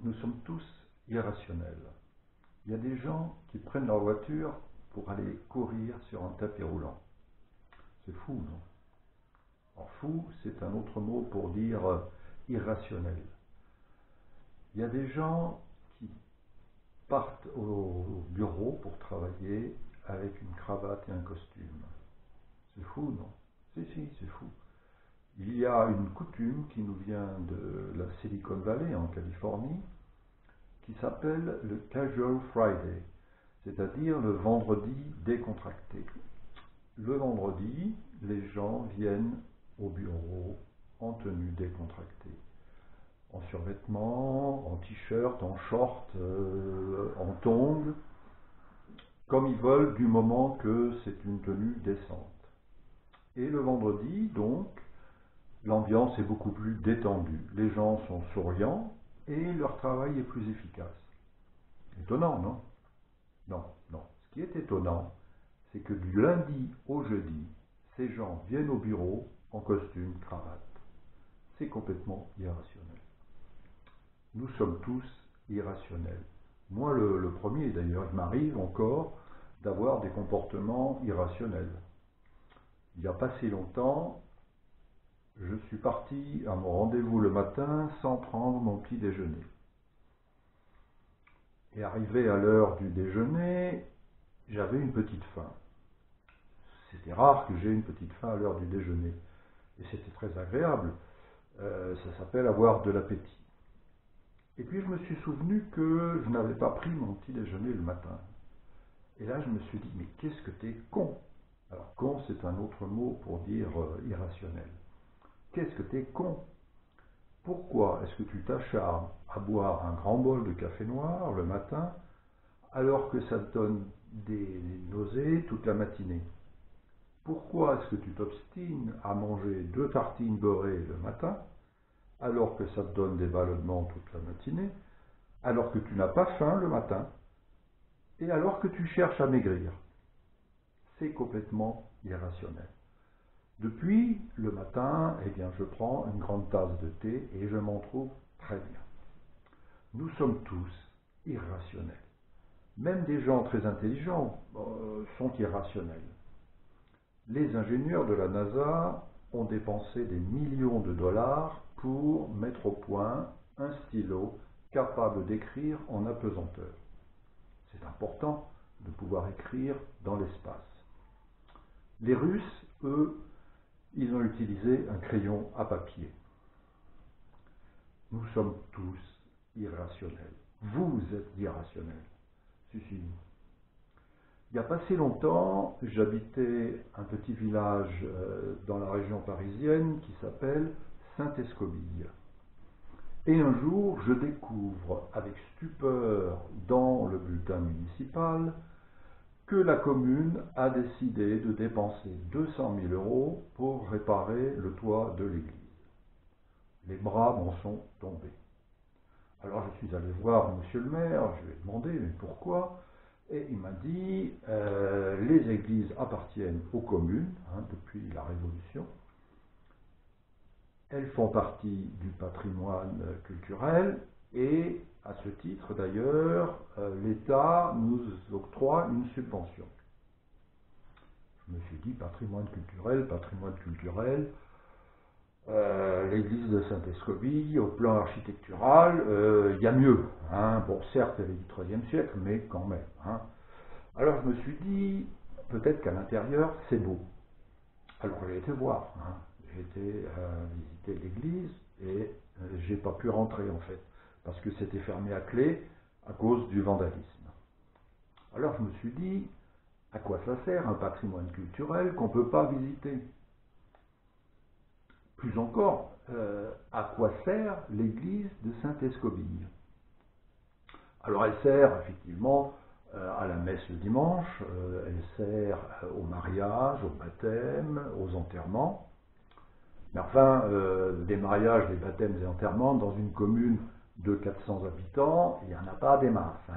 Nous sommes tous irrationnels. Il y a des gens qui prennent leur voiture pour aller courir sur un tapis roulant. C'est fou, non? Alors fou, c'est un autre mot pour dire irrationnel. Il y a des gens qui partent au bureau pour travailler avec une cravate et un costume. C'est fou, non? Si, c'est fou. Il y a une coutume qui nous vient de la Silicon Valley en Californie qui s'appelle le Casual Friday, c'est-à-dire le vendredi décontracté. Le vendredi, les gens viennent au bureau en tenue décontractée, en survêtement, en t-shirt, en short, en tongs, comme ils veulent du moment que c'est une tenue décente. Et le vendredi, donc, l'ambiance est beaucoup plus détendue. Les gens sont souriants et leur travail est plus efficace. Étonnant, non? Non. Ce qui est étonnant, c'est que du lundi au jeudi, ces gens viennent au bureau en costume, cravate. C'est complètement irrationnel. Nous sommes tous irrationnels. Moi, le premier d'ailleurs, il m'arrive encore d'avoir des comportements irrationnels. Il n'y a pas si longtemps, je suis parti à mon rendez-vous le matin sans prendre mon petit déjeuner. Et arrivé à l'heure du déjeuner, j'avais une petite faim. C'était rare que j'ai une petite faim à l'heure du déjeuner. Et c'était très agréable. Ça s'appelle avoir de l'appétit. Et puis je me suis souvenu que je n'avais pas pris mon petit déjeuner le matin. Et là je me suis dit, mais qu'est-ce que t'es con? Alors con, c'est un autre mot pour dire irrationnel. Qu'est-ce que t'es con? Pourquoi est-ce que tu t'acharnes à boire un grand bol de café noir le matin alors que ça te donne des nausées toute la matinée? Pourquoi est-ce que tu t'obstines à manger 2 tartines beurrées le matin alors que ça te donne des ballonnements toute la matinée, alors que tu n'as pas faim le matin et alors que tu cherches à maigrir? C'est complètement irrationnel. Depuis le matin, eh bien, je prends une grande tasse de thé et je m'en trouve très bien. Nous sommes tous irrationnels. Même des gens très intelligents sont irrationnels. Les ingénieurs de la NASA ont dépensé des millions de dollars pour mettre au point un stylo capable d'écrire en apesanteur. C'est important de pouvoir écrire dans l'espace. Les Russes, eux, ils ont utilisé un crayon à papier. Nous sommes tous irrationnels. Vous êtes irrationnels. Si. Il n'y a pas si longtemps, j'habitais un petit village dans la région parisienne qui s'appelle Saint-Escobille. Et un jour, je découvre avec stupeur dans le bulletin municipal que la commune a décidé de dépenser 200 000 € pour réparer le toit de l'église. Les bras m'en sont tombés. Alors je suis allé voir monsieur le maire, je lui ai demandé mais pourquoi? Et il m'a dit les églises appartiennent aux communes depuis la Révolution. Elles font partie du patrimoine culturel et à ce titre d'ailleurs l'État nous octroie une subvention. Je me suis dit patrimoine culturel, l'église de Saint-Escobille, au plan architectural, il y a mieux. Bon, certes, elle est du XIIIe siècle, mais quand même. Alors je me suis dit, peut-être qu'à l'intérieur, c'est beau. Alors j'ai été voir. J'ai été visiter l'église et j'ai pas pu rentrer en fait, parce que c'était fermé à clé à cause du vandalisme. Alors je me suis dit, à quoi ça sert un patrimoine culturel qu'on ne peut pas visiter? Plus encore, à quoi sert l'église de Saint-Escobille? Alors elle sert effectivement à la messe le dimanche, elle sert au mariage, au baptême, aux enterrements. Mais enfin, des mariages, des baptêmes et enterrements dans une commune de 400 habitants, il n'y en a pas des masses.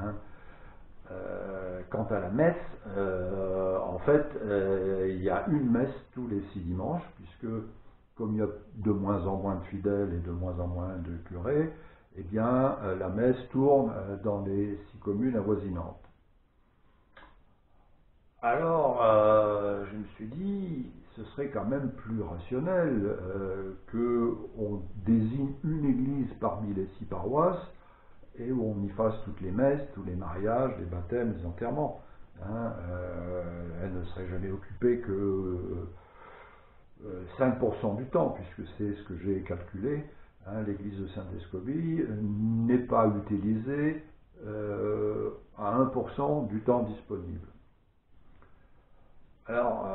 Quant à la messe, en fait, il y a une messe tous les 6 dimanches, puisque comme il y a de moins en moins de fidèles et de moins en moins de curés, eh bien, la messe tourne dans les 6 communes avoisinantes. Alors, je me suis dit, ce serait quand même plus rationnel qu'on désigne une église parmi les 6 paroisses et où on y fasse toutes les messes, tous les mariages, les baptêmes, les enterrements. Elle ne serait jamais occupée que 5% du temps, puisque c'est ce que j'ai calculé. L'église de Saint-Escobie n'est pas utilisée à 1% du temps disponible. Alors,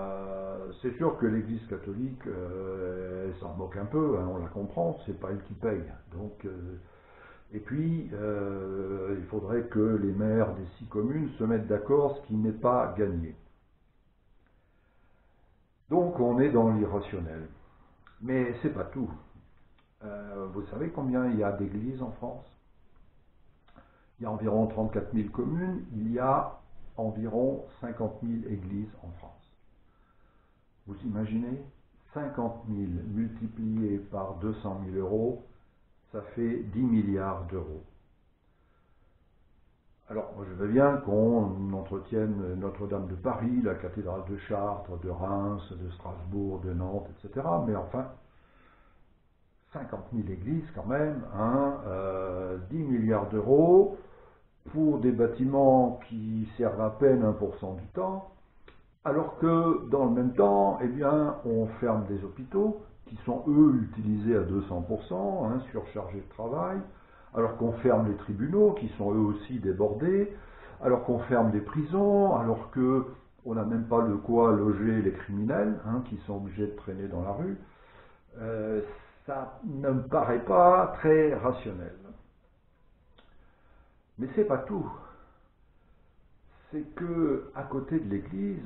c'est sûr que l'Église catholique, elle s'en moque un peu, on la comprend, c'est pas elle qui paye. Donc, et puis, il faudrait que les maires des 6 communes se mettent d'accord, ce qui n'est pas gagné. Donc, on est dans l'irrationnel. Mais c'est pas tout. Vous savez combien il y a d'églises en France? Il y a environ 34 000 communes, il y a environ 50 000 églises en France. Vous imaginez 50 000 multiplié par 200 000 euros, ça fait 10 milliards d'euros. Alors, moi, je veux bien qu'on entretienne Notre-Dame de Paris, la cathédrale de Chartres, de Reims, de Strasbourg, de Nantes, etc. Mais enfin, 50 000 églises quand même, 10 milliards d'euros pour des bâtiments qui servent à peine 1% du temps, alors que dans le même temps, eh bien, on ferme des hôpitaux qui sont eux utilisés à 200%, surchargés de travail, alors qu'on ferme les tribunaux qui sont eux aussi débordés, alors qu'on ferme des prisons, alors qu'on n'a même pas de quoi loger les criminels qui sont obligés de traîner dans la rue. Ça ne me paraît pas très rationnel. Mais c'est pas tout. C'est que à côté de l'église,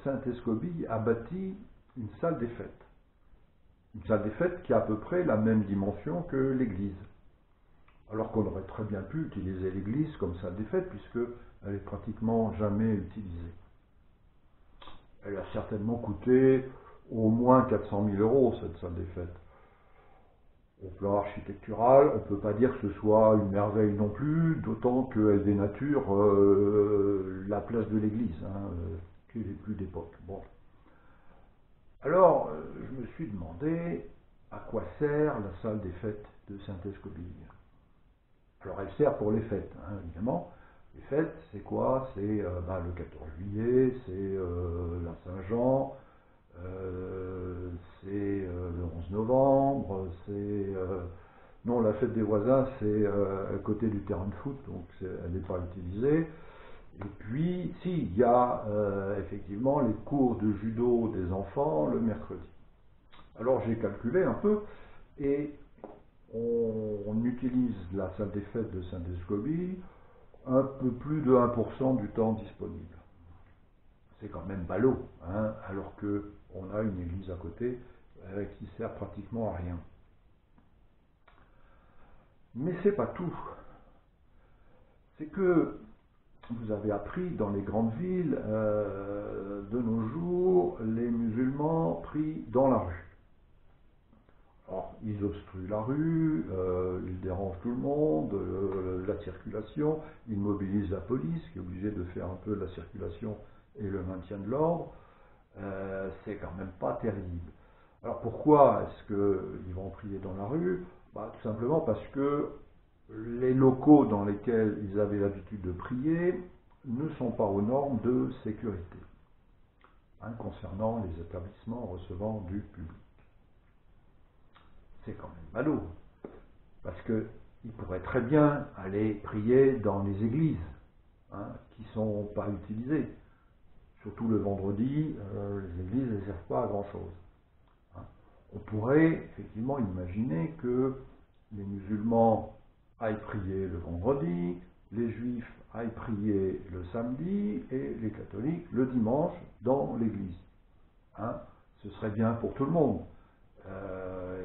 Saint-Escobie a bâti une salle des fêtes. Une salle des fêtes qui a à peu près la même dimension que l'église. Alors qu'on aurait très bien pu utiliser l'église comme salle des fêtes, puisqu'elle est pratiquement jamais utilisée. Elle a certainement coûté au moins 400 000 euros, cette salle des fêtes. Au plan architectural, on ne peut pas dire que ce soit une merveille non plus, d'autant qu'elle dénature la place de l'église, qui n'est plus d'époque. Bon. Alors, je me suis demandé à quoi sert la salle des fêtes de Saint-Escobie. Alors, elle sert pour les fêtes, évidemment. Les fêtes, c'est quoi? C'est le 14 juillet, c'est la Saint-Jean, c'est le 11 novembre, c'est... non, la fête des voisins, c'est à côté du terrain de foot, donc elle n'est pas utilisée. Et puis, si, il y a effectivement les cours de judo des enfants le mercredi. Alors j'ai calculé un peu, et on utilise la salle des fêtes de Saint-Escobie un peu plus de 1% du temps disponible. C'est quand même ballot, alors qu'on a une église à côté qui sert pratiquement à rien. Mais c'est pas tout. C'est que vous avez appris dans les grandes villes de nos jours les musulmans pris dans la rue. Alors, ils obstruent la rue, ils dérangent tout le monde, la circulation, ils mobilisent la police qui est obligée de faire un peu la circulation et le maintien de l'ordre. C'est quand même pas terrible. Alors pourquoi est-ce qu'ils vont prier dans la rue? Tout simplement parce que les locaux dans lesquels ils avaient l'habitude de prier ne sont pas aux normes de sécurité concernant les établissements recevant du public. C'est quand même ballot, parce qu'ils pourraient très bien aller prier dans les églises qui ne sont pas utilisées. Surtout le vendredi, les églises ne servent pas à grand-chose. On pourrait effectivement imaginer que les musulmans aillent prier le vendredi, les juifs aillent prier le samedi et les catholiques le dimanche dans l'église. Ce serait bien pour tout le monde.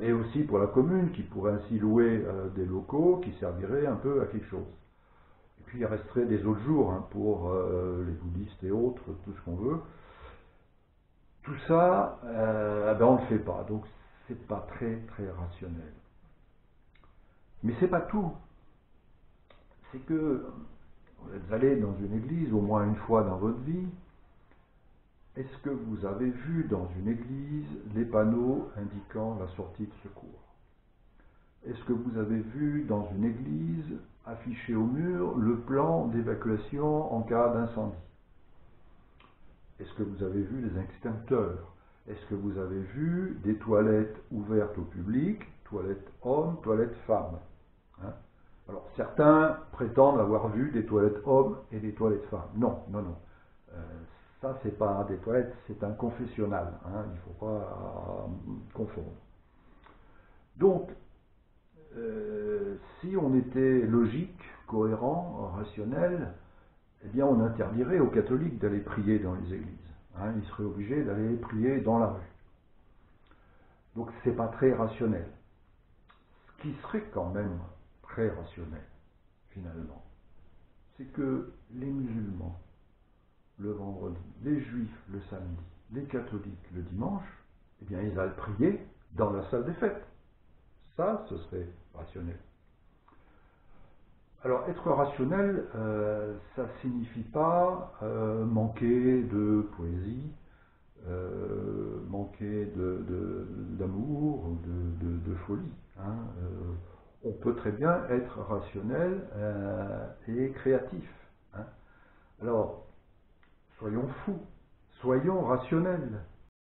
Et aussi pour la commune qui pourrait ainsi louer des locaux qui serviraient un peu à quelque chose. Et puis il resterait des autres jours pour les bouddhistes et autres, tout ce qu'on veut. Tout ça, on ne le fait pas, donc c'est pas très très rationnel. Mais c'est pas tout. C'est que vous êtes allé dans une église au moins une fois dans votre vie. Est-ce que vous avez vu dans une église les panneaux indiquant la sortie de secours? Est-ce que vous avez vu dans une église affiché au mur le plan d'évacuation en cas d'incendie? Est-ce que vous avez vu les extincteurs? Est-ce que vous avez vu des toilettes ouvertes au public, toilettes hommes, toilettes femmes? Hein? Alors certains prétendent avoir vu des toilettes hommes et des toilettes femmes. Non, non, non. Ça, c'est pas des toilettes, c'est un confessionnal. Hein, il ne faut pas confondre. Donc, si on était logique, cohérent, rationnel, eh bien on interdirait aux catholiques d'aller prier dans les églises. Hein, ils seraient obligés d'aller prier dans la rue. Donc c'est pas très rationnel. Ce qui serait quand même très rationnel, finalement, c'est que les musulmans, le vendredi, les juifs le samedi, les catholiques le dimanche, eh bien ils allaient prier dans la salle des fêtes. Ça, ce serait rationnel. Alors, être rationnel, ça ne signifie pas manquer de poésie, manquer d'amour ou de folie. Hein. On peut très bien être rationnel et créatif. Hein. Alors, soyons fous, soyons rationnels.